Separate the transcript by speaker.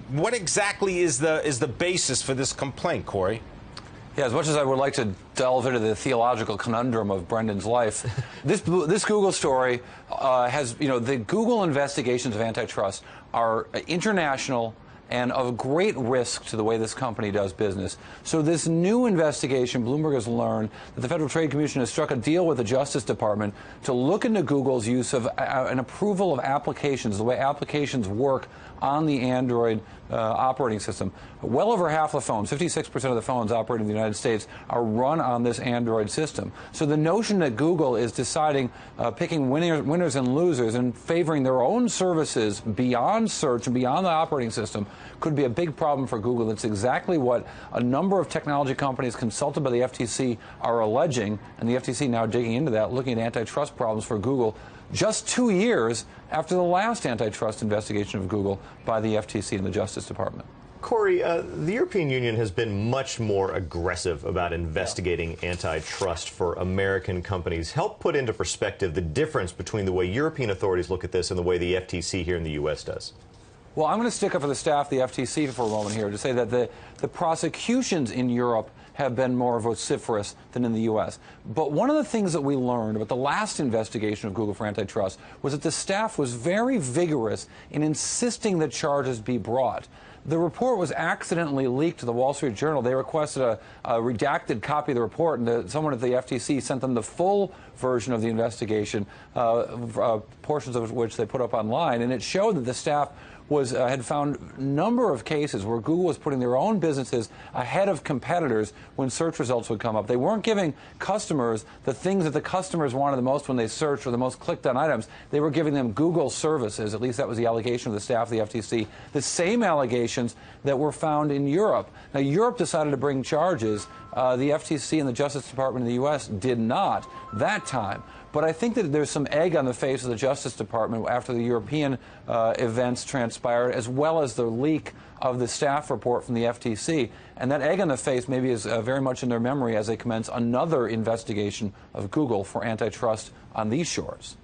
Speaker 1: What exactly is the basis for this complaint, Cory?
Speaker 2: Yeah, as much as I would like to delve into the theological conundrum of Brendan's life, this Google story has, the Google investigations of antitrust are international and of great risk to the way this company does business. So this new investigation, Bloomberg has learned that the Federal Trade Commission has struck a deal with the Justice Department to look into Google's use of an approval of applications, the way applications work on the Android operating system. Well over half the phones, 56% of the phones operating in the United States, are run on this Android system. So the notion that Google is deciding, picking winners and losers and favoring their own services beyond search and beyond the operating system could be a big problem for Google. It's exactly what a number of technology companies consulted by the FTC are alleging, and the FTC now digging into that, looking at antitrust problems for Google just 2 years after the last antitrust investigation of Google by the FTC and the Justice Department.
Speaker 3: Cory, the European Union has been much more aggressive about investigating antitrust for American companies. Help put into perspective the difference between the way European authorities look at this and the way the FTC here in the U.S. does.
Speaker 2: Well, I'm going to stick up for the staff of the FTC for a moment here to say that the prosecutions in Europe have been more vociferous than in the U.S. But one of the things that we learned about the last investigation of Google for antitrust was that the staff was very vigorous in insisting that charges be brought. The report was accidentally leaked to the Wall Street Journal. They requested a redacted copy of the report, and someone at the FTC sent them the full version of the investigation, portions of which they put up online, and it showed that the staff had found a number of cases where Google was putting their own businesses ahead of competitors when search results would come up. They weren't giving customers the things that the customers wanted the most when they searched or the most clicked on items. They were giving them Google services. At least that was the allegation of the staff of the FTC. The same allegations that were found in Europe. Now, Europe decided to bring charges. The FTC and the Justice Department in the U.S. did not that time. But I think that there's some egg on the face of the Justice Department after the European events transpired, as well as the leak of the staff report from the FTC. And that egg on the face maybe is very much in their memory as they commence another investigation of Google for antitrust on these shores.